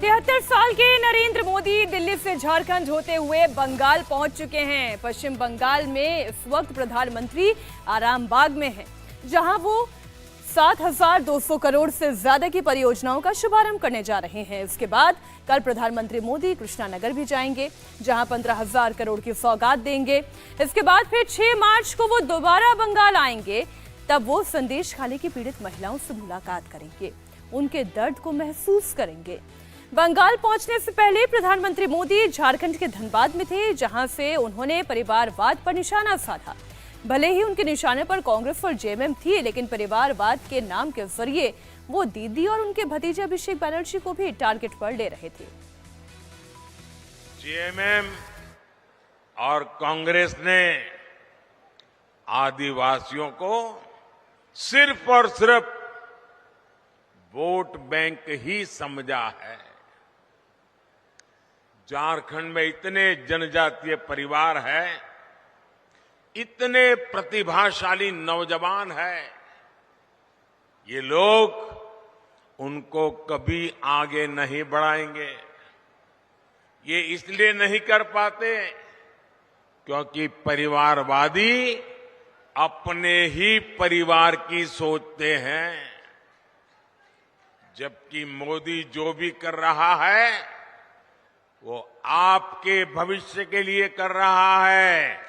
73 साल के नरेंद्र मोदी दिल्ली से झारखंड होते हुए बंगाल पहुंच चुके हैं। पश्चिम बंगाल में इस वक्त प्रधानमंत्री आरामबाग में हैं, जहां वो 7,200 करोड़ से ज्यादा की परियोजनाओं का शुभारंभ करने जा रहे हैं। इसके बाद कल प्रधानमंत्री मोदी कृष्णानगर भी जाएंगे, जहां 15,000 करोड़ की सौगात देंगे। इसके बाद फिर 6 मार्च को वो दोबारा बंगाल आएंगे। तब वो संदेश खाली की पीड़ित महिलाओं से मुलाकात करेंगे, उनके दर्द को महसूस करेंगे। बंगाल पहुंचने से पहले प्रधानमंत्री मोदी झारखंड के धनबाद में थे, जहां से उन्होंने परिवारवाद पर निशाना साधा। भले ही उनके निशाने पर कांग्रेस और जेएमएम थी, लेकिन परिवारवाद के नाम के जरिए वो दीदी और उनके भतीजे अभिषेक बनर्जी को भी टारगेट पर ले रहे थे। जेएमएम और कांग्रेस ने आदिवासियों को सिर्फ और सिर्फ वोट बैंक ही समझा है। झारखंड में इतने जनजातीय परिवार हैं, इतने प्रतिभाशाली नौजवान हैं, ये लोग उनको कभी आगे नहीं बढ़ाएंगे। ये इसलिए नहीं कर पाते क्योंकि परिवारवादी अपने ही परिवार की सोचते हैं, जबकि मोदी जो भी कर रहा है वो आपके भविष्य के लिए कर रहा है,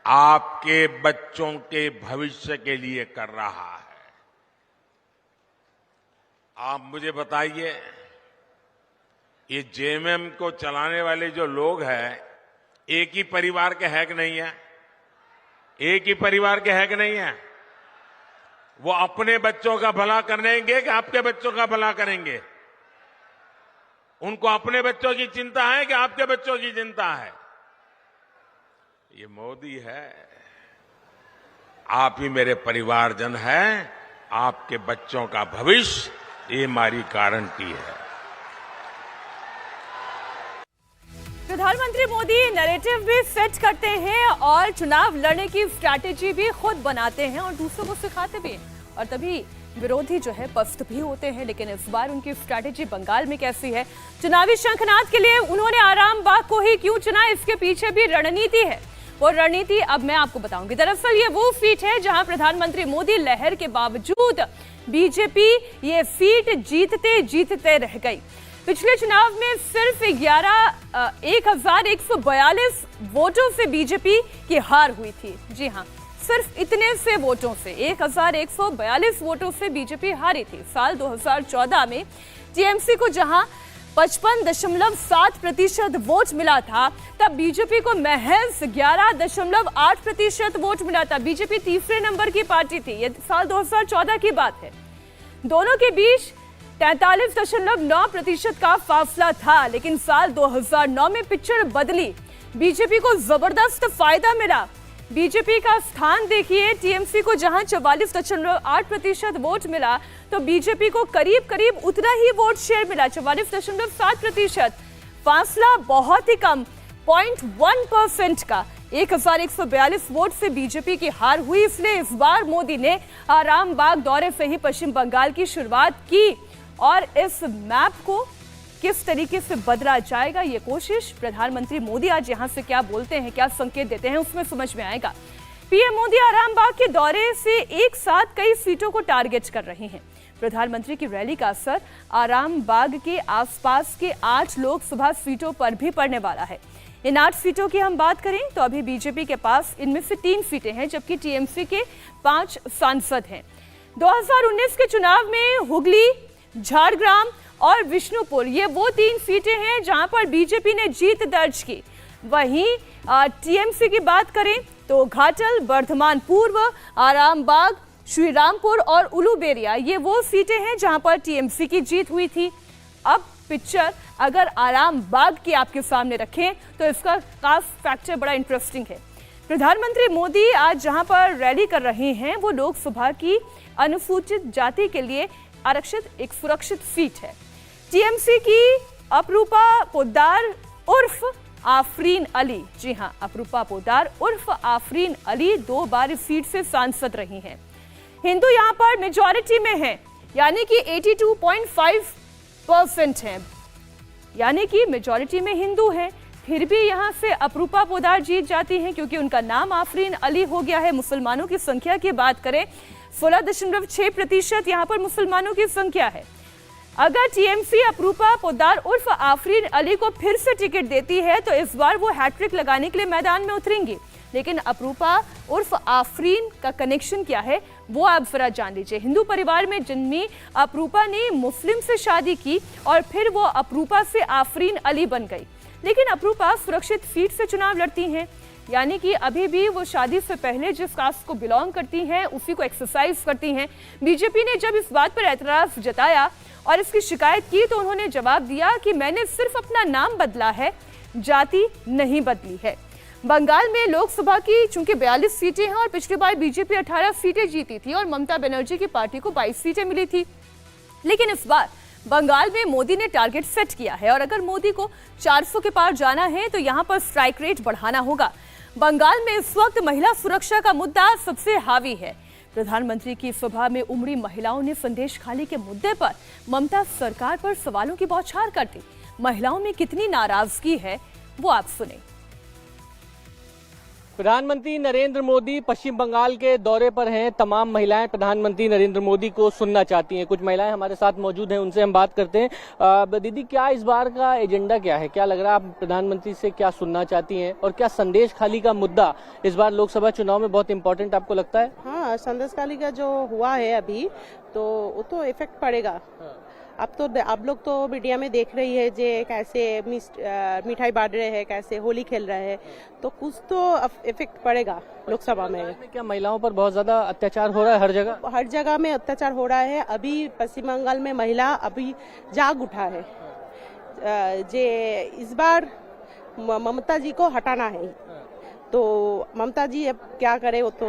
आपके बच्चों के भविष्य के लिए कर रहा है। आप मुझे बताइए, ये जेएमएम को चलाने वाले जो लोग हैं, एक ही परिवार के हैं कि नहीं है? एक ही परिवार के हैं कि नहीं है? वो अपने बच्चों का भला करेंगे कि आपके बच्चों का भला करेंगे? उनको अपने बच्चों की चिंता है कि आपके बच्चों की चिंता है? ये मोदी है। आप ही मेरे परिवारजन हैं, आपके बच्चों का भविष्य ये हमारी गारंटी है। प्रधानमंत्री मोदी नैरेटिव भी सेट करते हैं और चुनाव लड़ने की स्ट्रैटेजी भी खुद बनाते हैं और दूसरों को सिखाते भी हैं, और तभी विरोधी जो है पस्त भी होते हैं। लेकिन इस बार उनकी स्ट्रैटेजी बंगाल में कैसी है? चुनावी शंखनाद के लिए उन्होंने आरामबाग को ही क्यों चुना? इसके पीछे भी रणनीति है। वो रणनीति अब मैं आपको बताऊंगी। दरअसल ये वो सीट है जहां प्रधानमंत्री मोदी लहर के बावजूद बीजेपी ये सीट जीतते जीतते रह गई। पिछले चुनाव में सिर्फ 1,142 वोटों से बीजेपी की हार हुई थी। जी हां, सिर्फ इतने से वोटों से 1,142 वोटों से बीजेपी हारी थी। साल 2014 में टीएमसी को जहां 55.7% वोट मिला था, तब बीजेपी को महज 11.8% वोट मिला था। बीजेपी तीसरे नंबर की पार्टी थी। ये साल 2014 की बात है। दोनों के बीच 43.9% का फासला था। लेकिन साल 2009 में पिक्चर बदली। बीजेपी को जबरदस्त फायदा मिला। बीजेपी का स्थान देखिए, टीएमसी को जहां 44.8% वोट मिला, तो बीजेपी को करीब करीब उतना ही वोट शेयर मिला, 44.7%। फासला बहुत ही कम, 0.1% का। 1,142 वोट से बीजेपी की हार हुई। इसलिए इस बार मोदी ने आरामबाग दौरे से ही पश्चिम बंगाल की शुरुआत की, और इस मैप को किस तरीके से बदला जाएगा, ये कोशिश प्रधानमंत्री मोदी आज यहां से क्या बोलते हैं, क्या संकेत देते हैं, उसमें समझ में आएगा। पीएम मोदी आरामबाग के दौरे से एक साथ कई सीटों को टारगेट कर रहे हैं। प्रधानमंत्री की रैली का असर आरामबाग के आसपास के 8 लोकसभा सीटों पर भी पड़ने वाला है। इन 8 सीटों की हम बात करें तो अभी बीजेपी के पास इनमें से 3 सीटें हैं, जबकि टीएमसी के 5 सांसद हैं। 2019 के चुनाव में हुगली, झारग्राम और विष्णुपुर, ये वो 3 सीटें हैं जहां पर बीजेपी ने जीत दर्ज की। वहीं टीएमसी की बात करें तो घाटल, बर्धमान पूर्व, आरामबाग, श्रीरामपुर और उलूबेरिया, ये वो सीटें हैं जहां पर टीएमसी की जीत हुई थी। अब पिक्चर अगर आरामबाग की आपके सामने रखें तो इसका खास फैक्टर बड़ा इंटरेस्टिंग है। प्रधानमंत्री मोदी आज जहां पर रैली कर रहे हैं, वो लोकसभा की अनुसूचित जाति के लिए आरक्षित एक सुरक्षित सीट है। टीएमसी की अपरूपा पोद्दार उर्फ आफरीन अली, जी हां, अपरूपा पोद्दार उर्फ आफरीन अली 2 बार इस सीट से सांसद रही हैं। हिंदू यहां पर मेजॉरिटी में हैं, यानी कि 82.5% हैं। यानी कि मेजॉरिटी में हिंदू हैं। फिर भी यहाँ से अपूर्वा पोद्दार जीत जाती हैं क्योंकि उनका नाम आफरीन अली हो गया है। मुसलमानों की संख्या की बात करें 16.6% यहाँ पर मुसलमानों की संख्या है। अगर टीएमसी अपूर्वा पोद्दार उर्फ आफरीन अली को फिर से टिकट देती है तो इस बार वो हैट्रिक लगाने के लिए मैदान में उतरेंगी। लेकिन अपूर्वा उर्फ आफरीन का कनेक्शन क्या है वो आप जरा जान लीजिए। हिंदू परिवार में जन्मी अपूर्वा ने मुस्लिम से शादी की और फिर वो अपूर्वा से आफरीन अली बन गई। लेकिन अपूर्वा सुरक्षित सीट से चुनाव लड़ती हैं, यानी कि अभी भी वो शादी से पहले जिस कास्ट को बिलोंग करती हैं उसी को एक्सरसाइज करती हैं। बीजेपी ने जब इस बात पर एतराज जताया और इसकी शिकायत की तो उन्होंने जवाब दिया कि मैंने सिर्फ अपना नाम बदला है, जाति नहीं बदली है। बंगाल में लोकसभा की चूंकि 42 सीटें हैं और पिछली बार बीजेपी 18 सीटें जीती थी और ममता बनर्जी की पार्टी को 22 सीटें मिली थी। लेकिन इस बार बंगाल में मोदी ने टारगेट सेट किया है और अगर मोदी को 400 के पार जाना है तो यहां पर स्ट्राइक रेट बढ़ाना होगा। बंगाल में इस वक्त महिला सुरक्षा का मुद्दा सबसे हावी है। प्रधानमंत्री की सभा में उमड़ी महिलाओं ने संदेश खाली के मुद्दे पर ममता सरकार पर सवालों की बौछार कर दी। महिलाओं में कितनी नाराजगी है वो आप सुने। प्रधानमंत्री नरेंद्र मोदी पश्चिम बंगाल के दौरे पर हैं। तमाम महिलाएं प्रधानमंत्री नरेंद्र मोदी को सुनना चाहती हैं। कुछ महिलाएं हमारे साथ मौजूद हैं, उनसे हम बात करते हैं। दीदी, क्या इस बार का एजेंडा क्या है? क्या लग रहा है आप प्रधानमंत्री से क्या सुनना चाहती हैं और क्या संदेश खाली का मुद्दा इस बार लोकसभा चुनाव में बहुत इंपॉर्टेंट आपको लगता है? हाँ, संदेश खाली का जो हुआ है अभी तो वो तो इफेक्ट पड़ेगा। अब तो आप लोग तो मीडिया में देख रही है जे कैसे मिठाई बांट रहे हैं, कैसे होली खेल रहे हैं, तो कुछ तो इफेक्ट पड़ेगा लोकसभा में। क्या महिलाओं पर बहुत ज्यादा अत्याचार हो रहा है? हर जगह में अत्याचार हो रहा है। अभी पश्चिम बंगाल में महिला अभी जाग उठा है जे इस बार ममता जी को हटाना है। तो ममता जी अब क्या करे वो तो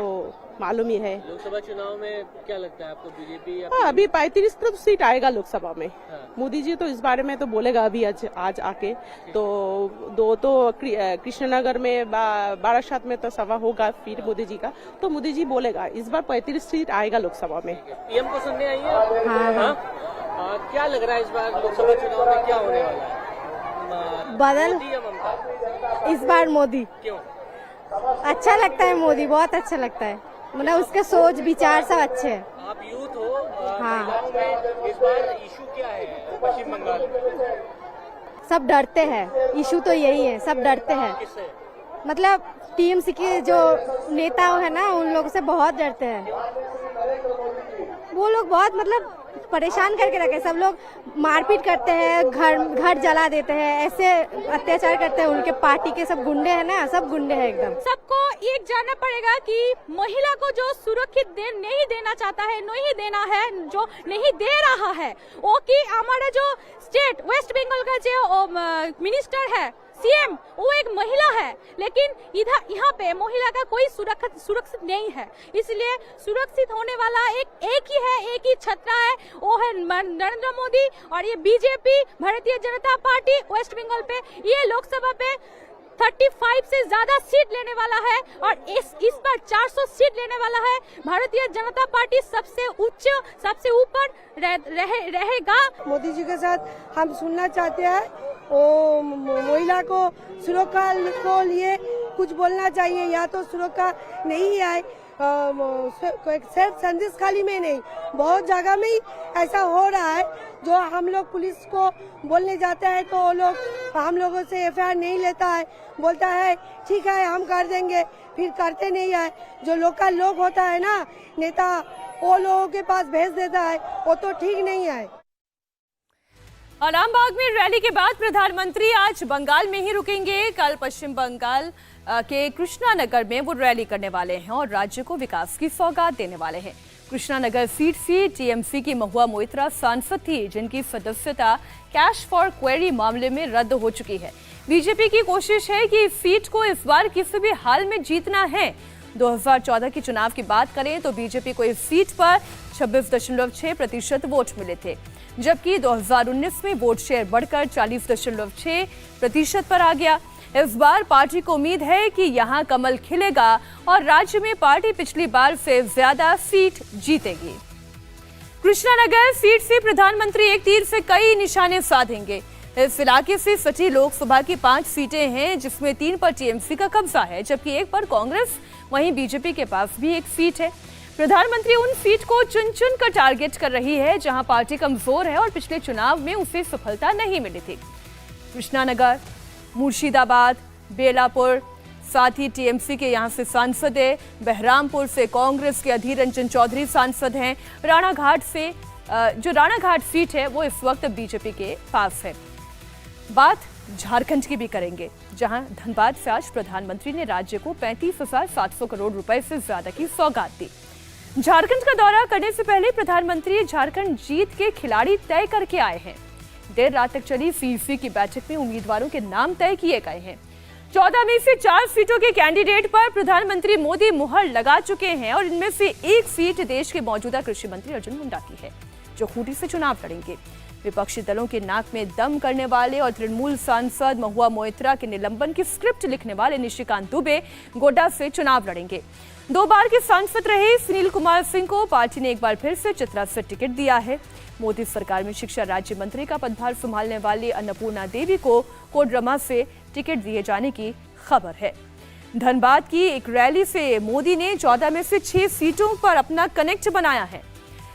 मालूम ही है। लोकसभा चुनाव में क्या लगता है आपको, बीजेपी? हाँ, अभी 35 सीट आएगा लोकसभा में। मोदी जी तो इस बारे में तो बोलेगा अभी आज आके। तो दो तो कृष्णनगर में 12 में तो सभा होगा फिर मोदी जी का, तो मोदी जी बोलेगा इस बार 35 सीट आएगा लोकसभा में। पीएम को सुनने आई है? हाँ। क्या लग रहा है इस बार लोकसभा चुनाव में क्या होने वाला है? बदल मोदी या ममता? इस बार मोदी। क्यों? अच्छा लगता है मोदी, बहुत अच्छा लगता है। मतलब उसके सोच विचार सब अच्छे हैं। आप यूथ हो, हाँ। महिलाओं में इस बार इशू क्या है पश्चिम बंगाल में? सब डरते हैं, इशू तो यही है, सब डरते हैं। किससे? मतलब टीएमसी के जो नेता है ना उन लोगों से बहुत डरते हैं। वो लोग बहुत मतलब परेशान करके रखे, सब लोग मारपीट करते हैं, घर जला देते हैं, ऐसे अत्याचार करते हैं। उनके पार्टी के सब गुंडे हैं ना, सब गुंडे हैं एकदम। सबको एक जानना पड़ेगा कि महिला को जो सुरक्षित नहीं देना चाहता है, नहीं देना है, जो नहीं दे रहा है वो कि हमारा जो स्टेट वेस्ट बंगाल का जो मिनिस्टर है सीएम, वो एक महिला है। लेकिन इधर यहाँ पे महिला का कोई सुरक्षित नहीं है। इसलिए सुरक्षित होने वाला एक ही है, एक ही छतरा है, वो है नरेंद्र मोदी। और ये BJP Bharatiya Janata party waste Bengal पे ये लोकसभा पे 35 से ज्यादा सीट लेने वाला है और इस बार 400 सीट लेने वाला है। भारतीय जनता पार्टी सबसे उच्च, सबसे ऊपर रहेगा। मोदी जी के साथ हम सुनना चाहते हैं, वो महिला को सुरक्षा को लिए कुछ बोलना चाहिए, या तो सुरक्षा नहीं है, सिर्फ संदेश खाली में नहीं, बहुत जगह में ही ऐसा हो रहा है। जो हम लोग पुलिस को बोलने जाते हैं तो वो लोग हम लोगों से एफआईआर नहीं लेता है, बोलता है ठीक है हम कर देंगे, फिर करते नहीं है। जो लोकल लोग होता है ना नेता, वो लोगों के पास भेज देता है, वो तो ठीक नहीं है। आरामबाग में रैली के बाद प्रधानमंत्री आज बंगाल में ही रुकेंगे। कल पश्चिम बंगाल के कृष्णानगर में वो रैली करने वाले हैं और राज्य को विकास की सौगात देने वाले हैं। कृष्णानगर सीट से टीएमसी की महुआ मोइत्रा सांसद थी, जिनकी सदस्यता कैश फॉर क्वेरी मामले में रद्द हो चुकी है। बीजेपी की कोशिश है कि इस सीट को इस बार किसी भी हाल में जीतना है। 2014 के चुनाव की बात करें तो बीजेपी को इस सीट पर 26.6% वोट मिले थे, जबकि 2019 में वोट शेयर बढ़कर 40.6% पर आ गया। इस बार पार्टी को उम्मीद है कि यहां कमल खिलेगा और राज्य में पार्टी पिछली बार से ज्यादा सीट जीतेगी। कृष्णानगर सीट से प्रधानमंत्री एक तीर से कई निशाने साधेंगे। इस इलाके से सटी लोकसभा की 5 सीटें हैं, जिसमें 3 पर टीएमसी का कब्जा है, जबकि 1 पर कांग्रेस, वहीं बीजेपी के पास भी 1 सीट है। प्रधानमंत्री उन सीट को चुन चुन कर टारगेट कर रही है जहां पार्टी कमजोर है और पिछले चुनाव में उसे सफलता नहीं मिली थी। कृष्णानगर, मुर्शिदाबाद, बेलापुर, साथ ही टीएमसी के यहां से सांसद है। बहरामपुर से कांग्रेस के अधीर रंजन चौधरी सांसद हैं। राणाघाट से जो राणाघाट सीट है वो इस वक्त बीजेपी के पास है। बात झारखंड की भी करेंगे, जहां धनबाद से आज प्रधानमंत्री ने राज्य को 35,700 करोड़ रुपए से ज्यादा की सौगात दी। झारखंड का दौरा करने से पहले प्रधानमंत्री झारखंड जीत के खिलाड़ी तय करके आए हैं। देर रात तक चली सीईसी की बैठक में उम्मीदवारों के नाम तय किए गए हैं। 14 में से 4 सीटों के कैंडिडेट पर प्रधानमंत्री मोदी मुहर लगा चुके हैं और इनमें से 1 सीट देश के मौजूदा कृषि मंत्री अर्जुन मुंडा की है, जो खूंटी से चुनाव लड़ेंगे। विपक्षी दलों के नाक में दम करने वाले और तृणमूल सांसद महुआ मोइत्रा के निलंबन की स्क्रिप्ट लिखने वाले निशिकांत दुबे गोड्डा से चुनाव लड़ेंगे। 2 बार के सांसद रहे सुनील कुमार सिंह को पार्टी ने एक बार फिर से चतरा से टिकट दिया है। मोदी सरकार में शिक्षा राज्य मंत्री का पदभार संभालने वाली अन्नपूर्णा देवी को कोडरमा से टिकट दिए जाने की खबर है। धनबाद की एक रैली से मोदी ने 14 में से 6 सीटों पर अपना कनेक्ट बनाया है।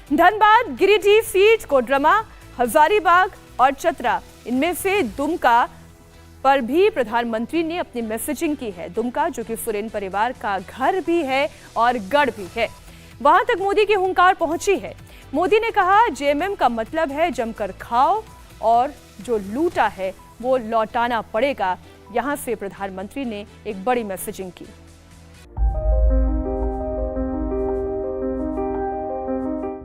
धनबाद, गिरिडीह सीट, कोडरमा, हजारीबाग और चतरा, इनमें से दुमका पर भी प्रधानमंत्री ने अपनी मैसेजिंग की है। दुमका, जो कि सोरेन परिवार का घर भी है और गढ़ भी है, वहां तक मोदी की हुंकार पहुंची है। मोदी ने कहा, जेएमएम का मतलब है जमकर खाओ और जो लूटा है वो लौटाना पड़ेगा। यहां से प्रधानमंत्री ने एक बड़ी मैसेजिंग की।